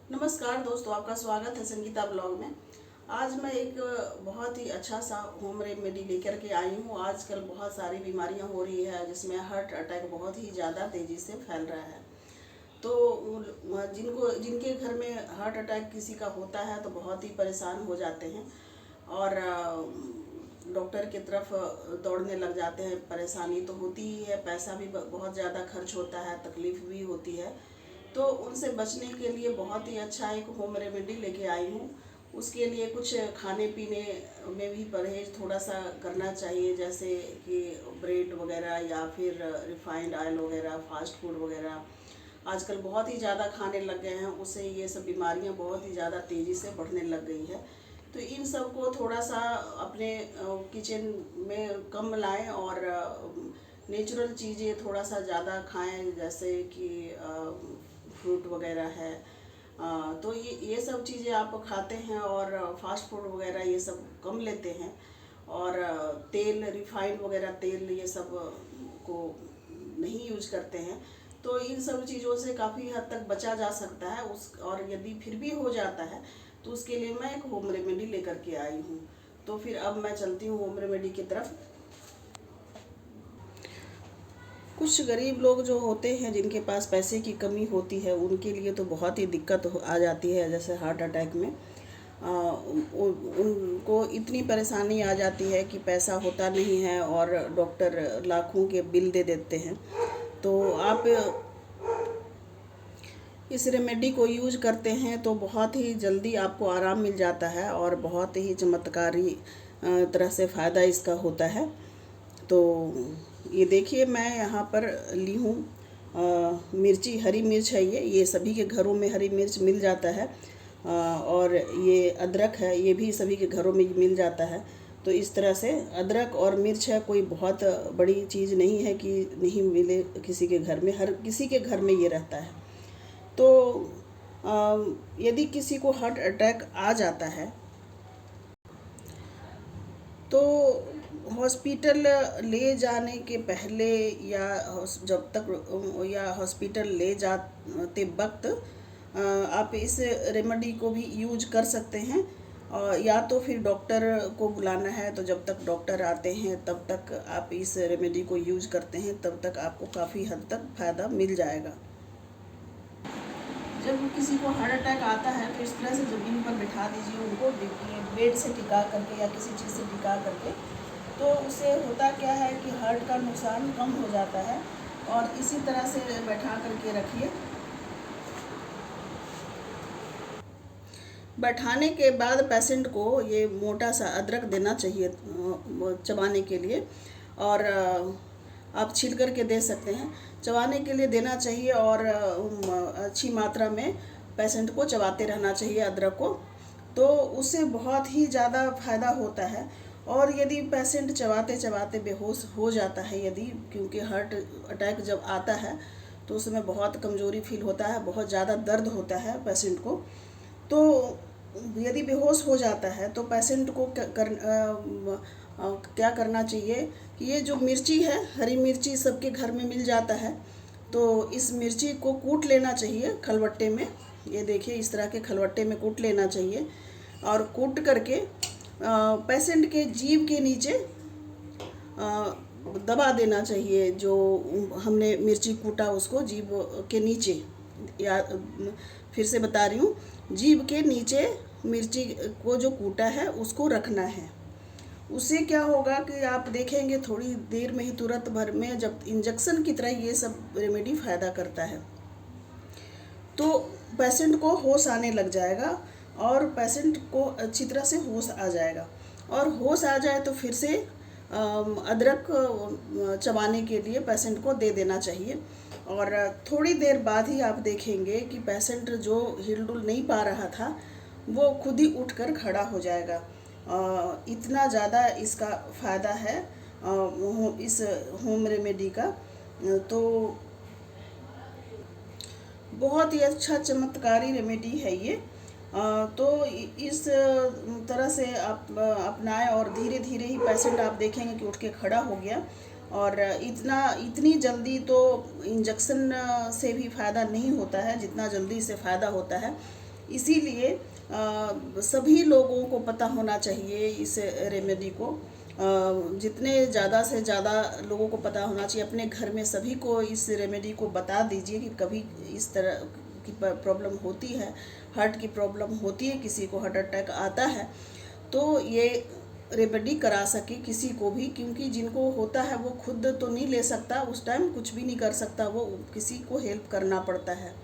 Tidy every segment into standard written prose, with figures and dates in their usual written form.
नमस्कार दोस्तों, आपका स्वागत है संगीता ब्लॉग में। आज मैं एक बहुत ही अच्छा सा होम रेमेडी लेकर के आई हूँ। आजकल बहुत सारी बीमारियाँ हो रही है जिसमें हार्ट अटैक बहुत ही ज़्यादा तेज़ी से फैल रहा है। तो जिनके घर में हार्ट अटैक किसी का होता है तो बहुत ही परेशान हो जाते हैं और डॉक्टर की तरफ दौड़ने लग जाते हैं। परेशानी तो होती ही है, पैसा भी बहुत ज़्यादा खर्च होता है, तकलीफ़ भी होती है। तो उनसे बचने के लिए बहुत ही अच्छा एक होम रेमेडी लेके आई हूँ। उसके लिए कुछ खाने पीने में भी परहेज थोड़ा सा करना चाहिए, जैसे कि ब्रेड वगैरह या फिर रिफाइंड ऑयल वगैरह, फास्ट फूड वगैरह आजकल बहुत ही ज़्यादा खाने लग गए हैं। उससे ये सब बीमारियां बहुत ही ज़्यादा तेज़ी से बढ़ने लग गई है। तो इन सब को थोड़ा सा अपने किचन में कम लाएं और नेचुरल चीज़ें थोड़ा सा ज़्यादा खाएं, जैसे कि फ्रूट वगैरह है। तो ये सब चीज़ें आप खाते हैं और फास्ट फूड वगैरह ये सब कम लेते हैं और तेल, रिफाइंड वगैरह तेल ये सब को नहीं यूज करते हैं। तो इन सब चीज़ों से काफ़ी हद तक बचा जा सकता है। और यदि फिर भी हो जाता है तो उसके लिए मैं एक होम रेमेडी लेकर के आई हूँ। तो फिर अब मैं चलती हूँ होम रेमेडी की तरफ। कुछ गरीब लोग जो होते हैं, जिनके पास पैसे की कमी होती है, उनके लिए तो बहुत ही दिक्कत आ जाती है। जैसे हार्ट अटैक में उनको इतनी परेशानी आ जाती है कि पैसा होता नहीं है और डॉक्टर लाखों के बिल दे देते हैं। तो आप इस रेमेडी को यूज करते हैं तो बहुत ही जल्दी आपको आराम मिल जाता है और बहुत ही चमत्कारी तरह से फ़ायदा इसका होता है। तो ये देखिए, मैं यहाँ पर ली हूँ मिर्ची, हरी मिर्च है ये सभी के घरों में हरी मिर्च मिल जाता है। और ये अदरक है, ये भी सभी के घरों में मिल जाता है। तो इस तरह से अदरक और मिर्च है, कोई बहुत बड़ी चीज़ नहीं है कि नहीं मिले किसी के घर में, हर किसी के घर में ये रहता है। तो यदि किसी को हार्ट अटैक आ जाता है तो हॉस्पिटल ले जाने के पहले या जब तक या हॉस्पिटल ले जाते वक्त आप इस रेमेडी को भी यूज कर सकते हैं। और या तो फिर डॉक्टर को बुलाना है, तो जब तक डॉक्टर आते हैं तब तक आप इस रेमेडी को यूज करते हैं, तब तक आपको काफ़ी हद तक फ़ायदा मिल जाएगा। जब किसी को हार्ट अटैक आता है तो इस तरह से ज़मीन पर बिठा दीजिए उनको, बेड से टिका करके या किसी चीज़ से टिका करके। तो उससे होता क्या है कि हार्ट का नुकसान कम हो जाता है। और इसी तरह से बैठा करके रखिए। बैठाने के बाद पेशेंट को ये मोटा सा अदरक देना चाहिए चबाने के लिए। और आप छील करके दे सकते हैं, चबाने के लिए देना चाहिए। और अच्छी मात्रा में पेशेंट को चबाते रहना चाहिए अदरक को। तो उससे बहुत ही ज़्यादा फ़ायदा होता है। और यदि पेशेंट चबाते चबाते बेहोश हो जाता है, यदि क्योंकि हार्ट अटैक जब आता है तो उसमें बहुत कमज़ोरी फील होता है, बहुत ज़्यादा दर्द होता है पेशेंट को। तो यदि बेहोश हो जाता है तो पेशेंट को क्या करना चाहिए कि ये जो मिर्ची है, हरी मिर्ची सबके घर में मिल जाता है। तो इस मिर्ची को कूट लेना चाहिए खलबट्टे में। ये देखिए, इस तरह के खलबट्टे में कूट लेना चाहिए और कूट करके पेशेंट के जीभ के नीचे दबा देना चाहिए। जो हमने मिर्ची कूटा उसको जीभ के नीचे, या फिर से बता रही हूँ, जीभ के नीचे मिर्ची को जो कूटा है उसको रखना है। उससे क्या होगा कि आप देखेंगे थोड़ी देर में ही, तुरंत भर में, जब इंजेक्शन की तरह ये सब रेमेडी फ़ायदा करता है। तो पेशेंट को होश आने लग जाएगा और पेशेंट को अच्छी तरह से होश आ जाएगा। और होश आ जाए तो फिर से अदरक चबाने के लिए पेशेंट को दे देना चाहिए। और थोड़ी देर बाद ही आप देखेंगे कि पेशेंट जो हिलडुल नहीं पा रहा था वो खुद ही उठकर खड़ा हो जाएगा। इतना ज़्यादा इसका फ़ायदा है इस होम रेमेडी का। तो बहुत ही अच्छा चमत्कारी रेमेडी है ये। तो इस तरह से आप अपनाएं और धीरे धीरे ही पेशेंट आप देखेंगे कि उठ के खड़ा हो गया। और इतनी जल्दी तो इंजेक्शन से भी फ़ायदा नहीं होता है जितना जल्दी इससे फ़ायदा होता है। इसीलिए सभी लोगों को पता होना चाहिए इस रेमेडी को। जितने ज़्यादा से ज़्यादा लोगों को पता होना चाहिए, अपने घर में सभी को इस रेमेडी को बता दीजिए कि कभी इस तरह की प्रॉब्लम होती है, हार्ट की प्रॉब्लम होती है, किसी को हार्ट अटैक आता है तो ये रेमेडी करा सके किसी को भी, क्योंकि जिनको होता है वो खुद तो नहीं ले सकता, उस टाइम कुछ भी नहीं कर सकता, वो किसी को हेल्प करना पड़ता है।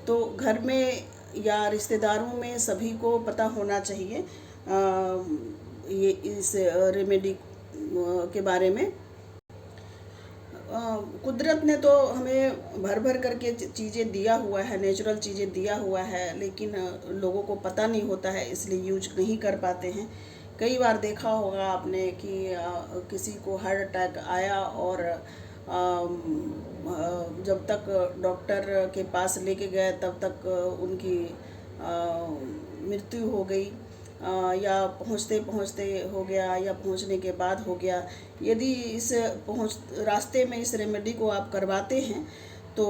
तो घर में या रिश्तेदारों में सभी को पता होना चाहिए ये इस रेमेडी के बारे में। कुदरत ने तो हमें भर भर करके चीज़ें दिया हुआ है, नेचुरल चीज़ें दिया हुआ है, लेकिन लोगों को पता नहीं होता है, इसलिए यूज नहीं कर पाते हैं। कई बार देखा होगा आपने कि किसी को हार्ट अटैक आया और जब तक डॉक्टर के पास लेके गए तब तक उनकी मृत्यु हो गई, या पहुंचते पहुंचते हो गया, या पहुंचने के बाद हो गया। यदि इस रास्ते में इस रेमेडी को आप करवाते हैं तो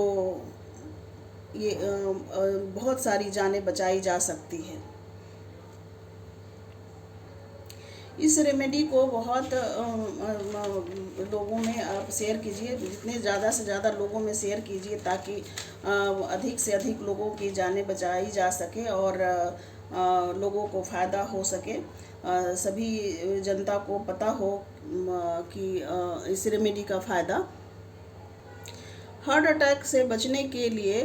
ये बहुत सारी जानें बचाई जा सकती है। इस रेमेडी को बहुत लोगों में आप शेयर कीजिए, जितने ज़्यादा से ज़्यादा लोगों में शेयर कीजिए ताकि अधिक से अधिक लोगों की जानें बचाई जा सके और लोगों को फ़ायदा हो सके, सभी जनता को पता हो कि इस रेमेडी का फ़ायदा। हार्ट अटैक से बचने के लिए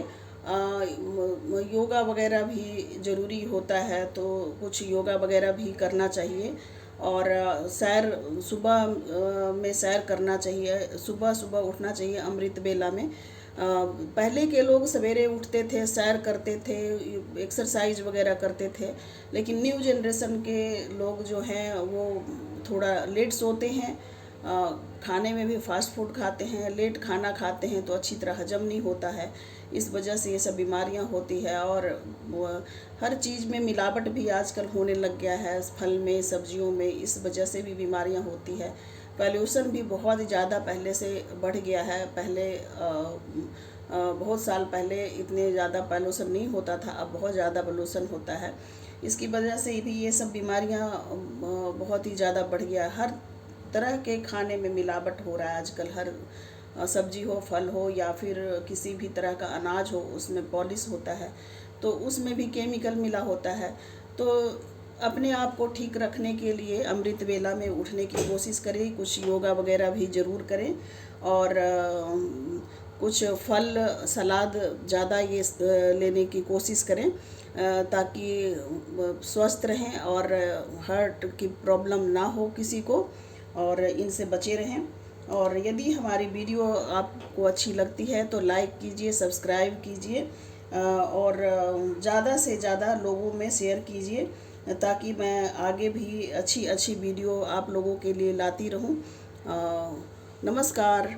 योगा वगैरह भी ज़रूरी होता है, तो कुछ योगा वगैरह भी करना चाहिए और सैर सुबह में सैर करना चाहिए, सुबह सुबह उठना चाहिए अमृत बेला में। पहले के लोग सवेरे उठते थे, सैर करते थे, एक्सरसाइज वगैरह करते थे, लेकिन न्यू जनरेशन के लोग जो हैं वो थोड़ा लेट सोते हैं, खाने में भी फास्ट फूड खाते हैं, लेट खाना खाते हैं तो अच्छी तरह हजम नहीं होता है, इस वजह से ये सब बीमारियां होती है। और हर चीज़ में मिलावट भी आजकल होने लग गया है, फल में सब्जियों में, इस वजह से भी बीमारियां होती है। पॉल्यूशन भी बहुत ज़्यादा पहले से बढ़ गया है, पहले बहुत साल पहले इतने ज़्यादा पॉल्यूशन नहीं होता था, अब बहुत ज़्यादा पॉल्यूशन होता है। इसकी वजह से भी ये सब बीमारियां बहुत ही ज़्यादा बढ़ गया है। हर तरह के खाने में मिलावट हो रहा है आजकल, हर सब्जी हो, फल हो या फिर किसी भी तरह का अनाज हो, उसमें पॉलिश होता है तो उसमें भी केमिकल मिला होता है। तो अपने आप को ठीक रखने के लिए अमृत वेला में उठने की कोशिश करें, कुछ योगा वगैरह भी ज़रूर करें और कुछ फल सलाद ज़्यादा ये लेने की कोशिश करें ताकि स्वस्थ रहें और हार्ट की प्रॉब्लम ना हो किसी को, और इनसे बचे रहें। और यदि हमारी वीडियो आपको अच्छी लगती है तो लाइक कीजिए, सब्सक्राइब कीजिए और ज़्यादा से ज़्यादा लोगों में शेयर कीजिए ताकि मैं आगे भी अच्छी अच्छी वीडियो आप लोगों के लिए लाती रहूं। नमस्कार।